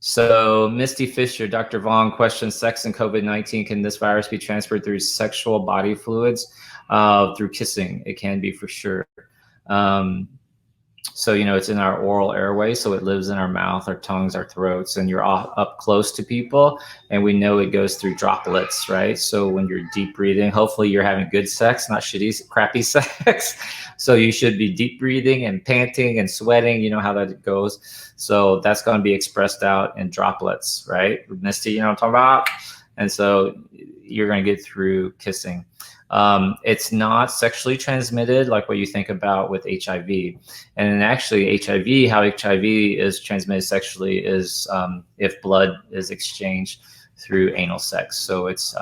So Misty Fisher, Dr. Vuong questions, sex and COVID-19, can this virus be transferred through sexual body fluids? Through kissing, it can be for sure. So, it's in our oral airway, so it lives in our mouth, our tongues, our throats, and you're up close to people, and we know it goes through droplets, right? So when you're deep breathing, hopefully you're having good sex, not shitty, crappy sex. So you should be deep breathing and panting and sweating, you know how that goes. So that's going to be expressed out in droplets, right? Misty, you know what I'm talking about? And so you're going to get through kissing. It's not sexually transmitted like what you think about with HIV. And actually HIV, how HIV is transmitted sexually is if blood is exchanged through anal sex. So it's,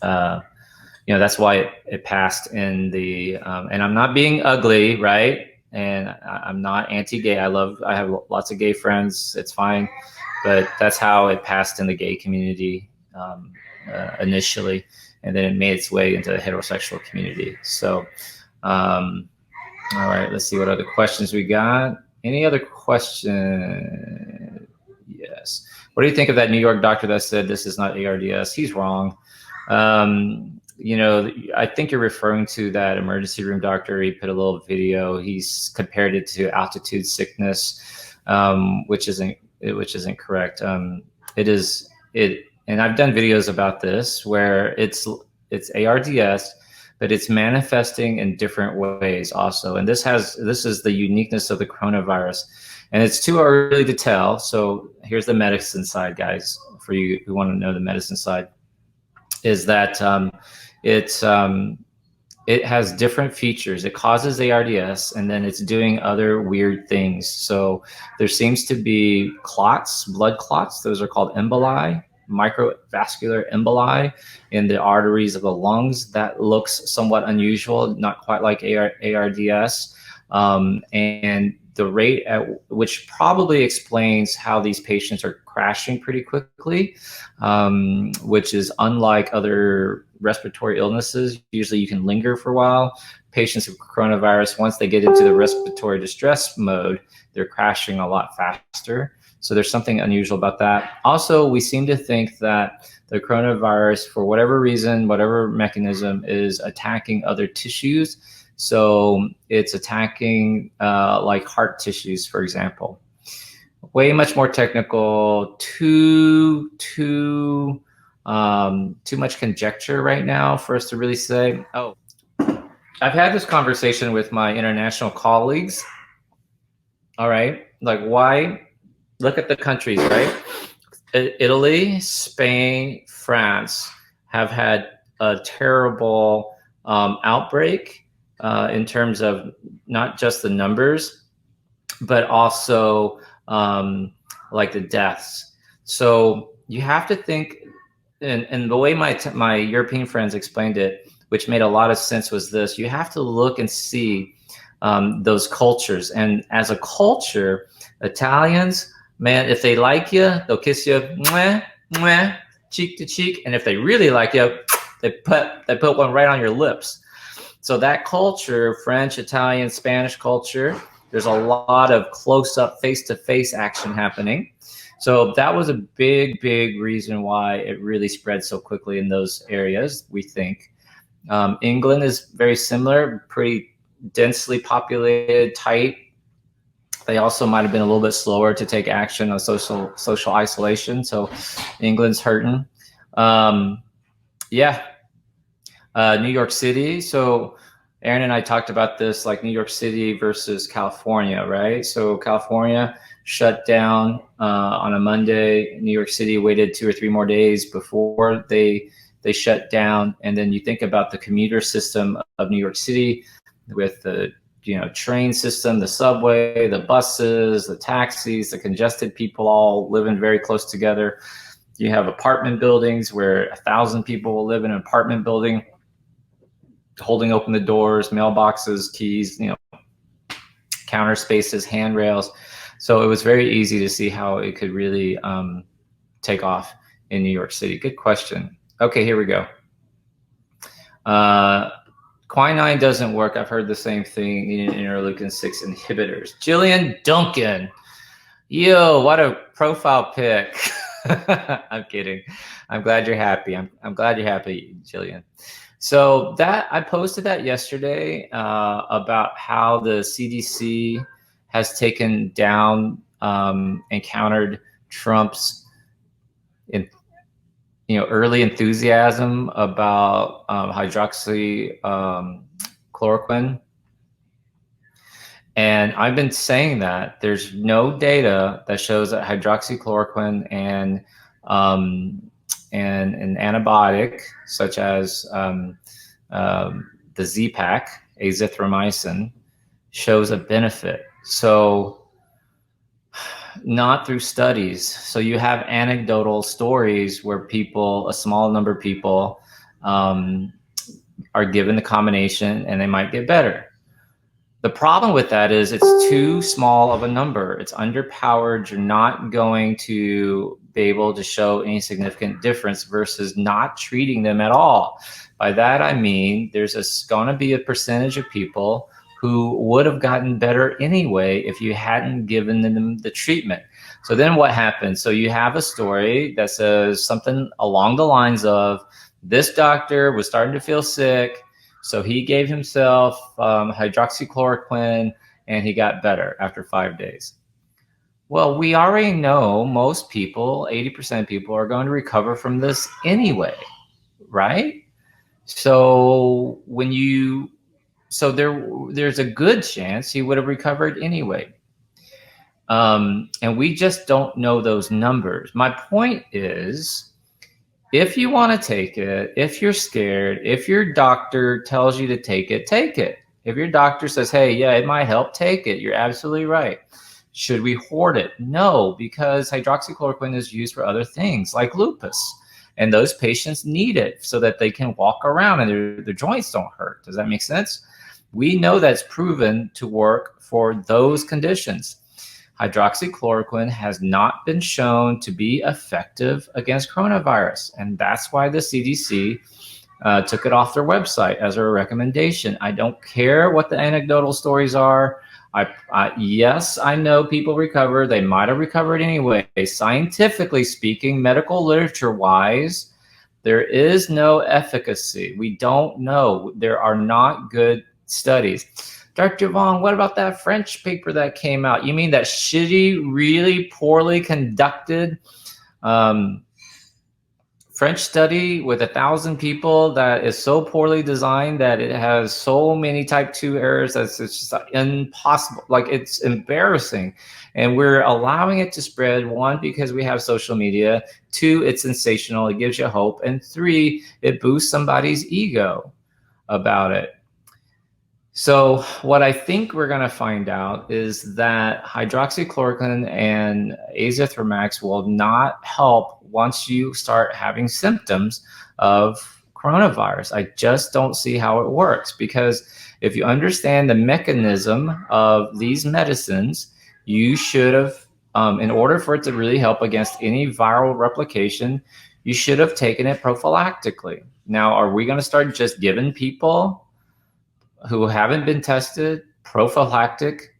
that's why it passed in the, and I'm not being ugly, right? And I'm not anti-gay. I have lots of gay friends. It's fine. But that's how it passed in the gay community initially. And then it made its way into the heterosexual community. So, all right, let's see what other questions we got. Any other question? Yes. What do you think of that New York doctor that said this is not aRDS? He's wrong. I think you're referring to that emergency room doctor. He put a little video. He's compared it to altitude sickness, which isn't correct. And I've done videos about this where it's aRDS, but it's manifesting in different ways also. And this is the uniqueness of the coronavirus. And it's too early to tell. So here's the medicine side, guys, for you who want to know the medicine side, is that it has different features. It causes aRDS, and then it's doing other weird things. So there seems to be clots, blood clots. Those are called emboli, microvascular emboli in the arteries of the lungs. That looks somewhat unusual, not quite like aRDS. And the rate at which probably explains how these patients are crashing pretty quickly, which is unlike other respiratory illnesses. Usually you can linger for a while. Patients with coronavirus, once they get into the respiratory distress mode, they're crashing a lot faster. So there's something unusual about that. Also, we seem to think that the coronavirus, for whatever reason, whatever mechanism, is attacking other tissues. So it's attacking like heart tissues, for example. Way much more technical, too much conjecture right now for us to really say. Oh, I've had this conversation with my international colleagues. All right, like why? Look at the countries, right? Italy, Spain, France have had a terrible outbreak in terms of not just the numbers, but also like the deaths. So you have to think, and the way my European friends explained it, which made a lot of sense, was this: you have to look and see those cultures. And as a culture, Italians, man, if they like you, they'll kiss you, mwah, mwah, cheek to cheek. And if they really like you, they put one right on your lips. So that culture, French, Italian, Spanish culture, there's a lot of close-up, face-to-face action happening. So that was a big, big reason why it really spread so quickly in those areas, we think. England is very similar, pretty densely populated, tight. They also might have been a little bit slower to take action on social isolation. So England's hurting. New York City. So Aaron and I talked about this, like New York City versus California, right? So California shut down on a Monday. New York City waited 2 or 3 more days before they shut down. And then you think about the commuter system of New York City with the train system, the subway, the buses, the taxis, the congested people all living very close together. You have apartment buildings where 1,000 people will live in an apartment building, holding open the doors, mailboxes, keys, counter spaces, handrails. So it was very easy to see how it could really take off in New York City. Good question. Okay, here we go. Quinine doesn't work. I've heard the same thing in interleukin-6 inhibitors. Jillian Duncan. Yo, what a profile pic. I'm kidding. I'm glad you're happy. I'm glad you're happy, Jillian. So that I posted that yesterday about how the CDC has taken down and countered Trump's early enthusiasm about hydroxychloroquine. And I've been saying that there's no data that shows that hydroxychloroquine and an antibiotic such as the Z-Pak, azithromycin, shows a benefit. So not through studies. So you have anecdotal stories where people, a small number of people, are given the combination and they might get better. The problem with that is it's too small of a number. It's underpowered. You're not going to be able to show any significant difference versus not treating them at all. By that, I mean, there's going to be a percentage of people who would have gotten better anyway if you hadn't given them the treatment. So then what happens? So you have a story that says something along the lines of, this doctor was starting to feel sick, so he gave himself hydroxychloroquine and he got better after 5 days. Well, we already know most people, 80% of people, are going to recover from this anyway, right? So there's a good chance he would have recovered anyway. And we just don't know those numbers. My point is, if you want to take it, if you're scared, if your doctor tells you to take it, take it. If your doctor says, hey, yeah, it might help, take it. You're absolutely right. Should we hoard it? No, because hydroxychloroquine is used for other things like lupus. And those patients need it so that they can walk around and their joints don't hurt. Does that make sense? We know that's proven to work for those conditions. Hydroxychloroquine has not been shown to be effective against coronavirus. And that's why the CDC took it off their website as a recommendation. I don't care what the anecdotal stories are. Yes, I know people recover. They might have recovered anyway. Scientifically speaking, medical literature-wise, there is no efficacy. We don't know. There are not good studies. Dr. Vuong, what about that French paper that came out? You mean that shitty, really poorly conducted French study with 1,000 people that is so poorly designed that it has so many type 2 errors that it's just impossible. Like, it's embarrassing. And we're allowing it to spread, 1, because we have social media, 2, it's sensational, it gives you hope, and 3, it boosts somebody's ego about it. So what I think we're going to find out is that hydroxychloroquine and azithromycin will not help once you start having symptoms of coronavirus. I just don't see how it works, because if you understand the mechanism of these medicines, you should have, in order for it to really help against any viral replication, you should have taken it prophylactically. Now, are we going to start just giving people who haven't been tested prophylactic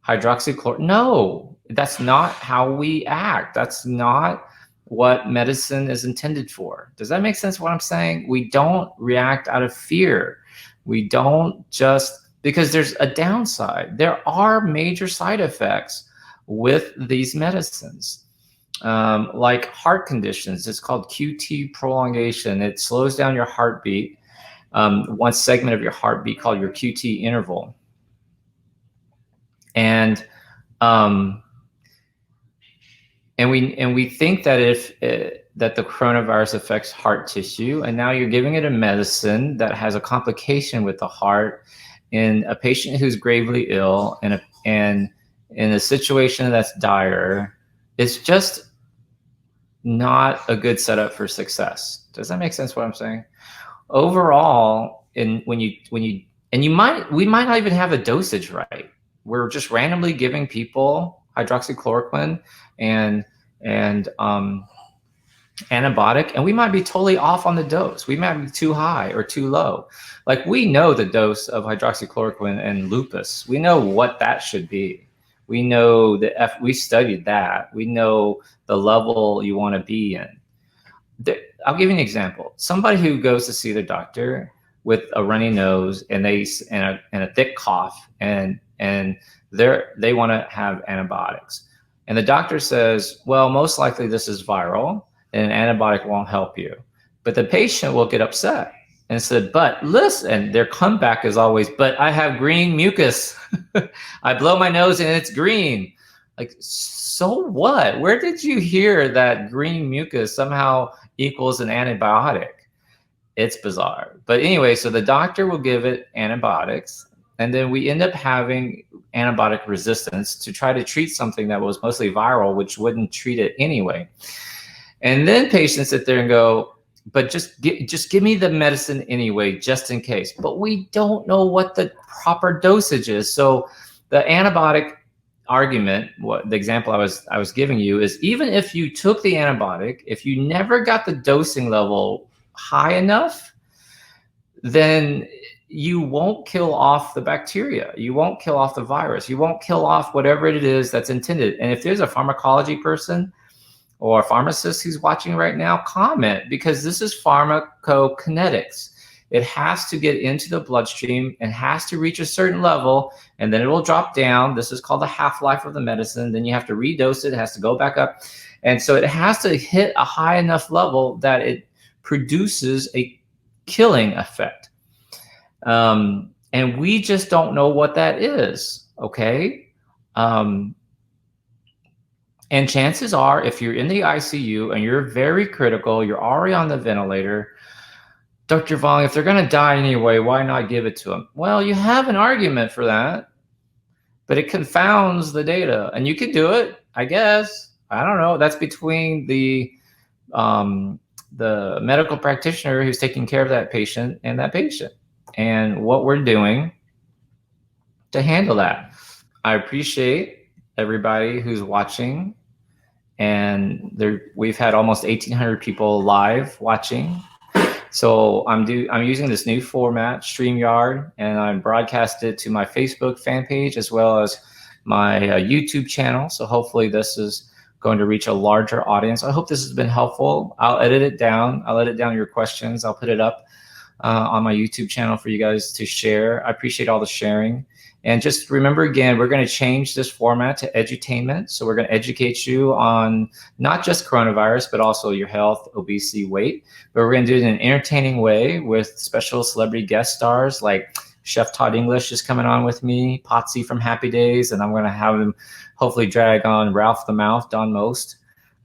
hydroxychloroquine? No, that's not how we act. That's not what medicine is intended for. Does that make sense what I'm saying? We don't react out of fear. We don't just, because there's a downside. There are major side effects with these medicines. Like heart conditions, it's called QT prolongation. It slows down your heartbeat. One segment of your heartbeat called your QT interval. And we think that that the coronavirus affects heart tissue, and now you're giving it a medicine that has a complication with the heart in a patient who's gravely ill and in a situation that's dire. It's just not a good setup for success. Does that make sense what I'm saying? Overall, we might not even have the dosage right. We're just randomly giving people hydroxychloroquine and antibiotic, and we might be totally off on the dose. We might be too high or too low. Like, we know the dose of hydroxychloroquine and lupus. We know what that should be. We know we studied that. We know the level you want to be in. I'll give you an example. Somebody who goes to see the doctor with a runny nose and a thick cough and they want to have antibiotics. And the doctor says, well, most likely this is viral and an antibiotic won't help you. But the patient will get upset and said, but listen, their comeback is always, but I have green mucus. I blow my nose and it's green. Like, so what? Where did you hear that green mucus somehow equals an antibiotic? It's bizarre. But anyway, so the doctor will give it antibiotics, and then we end up having antibiotic resistance to try to treat something that was mostly viral, which wouldn't treat it anyway. And then patients sit there and go, but just give me the medicine anyway, just in case. But we don't know what the proper dosage is. So the antibiotic argument, what the example I was giving you is, even if you took the antibiotic, if you never got the dosing level high enough, then you won't kill off the bacteria. You won't kill off the virus. You won't kill off whatever it is that's intended. And if there's a pharmacology person or a pharmacist who's watching right now, comment, because this is pharmacokinetics. It has to get into the bloodstream and has to reach a certain level, and then it will drop down. This is called the half-life of the medicine. Then you have to redose it. It has to go back up. And so it has to hit a high enough level that it produces a killing effect. And we just don't know what that is, okay? And chances are, if you're in the ICU and you're very critical, you're already on the ventilator, Dr. Vuong, if they're going to die anyway, why not give it to them? Well, you have an argument for that, but it confounds the data. And you can do it, I guess. I don't know. That's between the medical practitioner who's taking care of that patient and that patient, and what we're doing to handle that. I appreciate everybody who's watching, and we've had almost 1,800 people live watching. So I'm using this new format, StreamYard, and I broadcast it to my Facebook fan page as well as my YouTube channel. So hopefully this is going to reach a larger audience. I hope this has been helpful. I'll edit it down. I'll edit down your questions. I'll put it up on my YouTube channel for you guys to share. I appreciate all the sharing. And just remember, again, we're going to change this format to edutainment. So we're going to educate you on not just coronavirus, but also your health, obesity, weight. But we're going to do it in an entertaining way with special celebrity guest stars like Chef Todd English is coming on with me, Potsy from Happy Days, and I'm going to have him hopefully drag on Ralph the Mouth, Don Most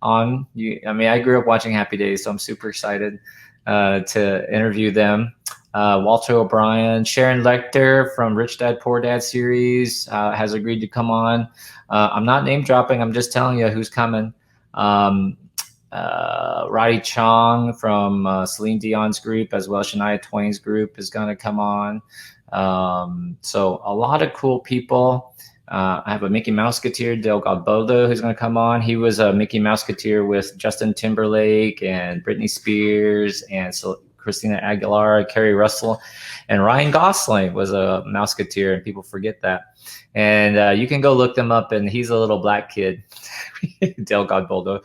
on. I mean, I grew up watching Happy Days, so I'm super excited to interview them. Walter O'Brien, Sharon Lecter from Rich Dad Poor Dad series has agreed to come on. I'm not name dropping. I'm just telling you who's coming. Roddy Chong from Celine Dion's group, as well as Shania Twain's group, is going to come on. So a lot of cool people. I have a Mickey Mouseketeer, Del Galboldo, who's going to come on. He was a Mickey Mouseketeer with Justin Timberlake and Britney Spears and Christina Aguilera, Kerry Russell, and Ryan Gosling was a Mouseketeer, and people forget that. And you can go look them up, and he's a little black kid, Del Godboldo.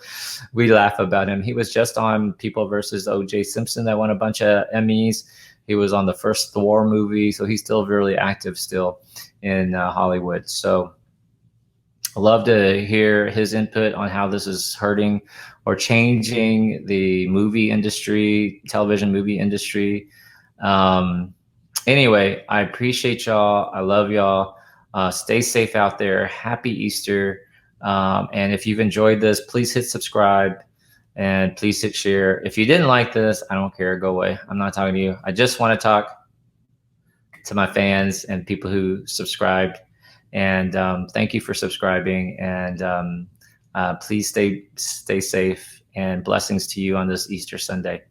We laugh about him. He was just on People versus O.J. Simpson that won a bunch of Emmys. He was on the first Thor movie, so he's still really active still in Hollywood. So I love to hear his input on how this is hurting or changing the movie industry, television movie industry. Anyway, I appreciate y'all. I love y'all. Stay safe out there. Happy Easter. And if you've enjoyed this, please hit subscribe and please hit share. If you didn't like this, I don't care. Go away. I'm not talking to you. I just want to talk to my fans and people who subscribed. And thank you for subscribing. And please stay safe, and blessings to you on this Easter Sunday.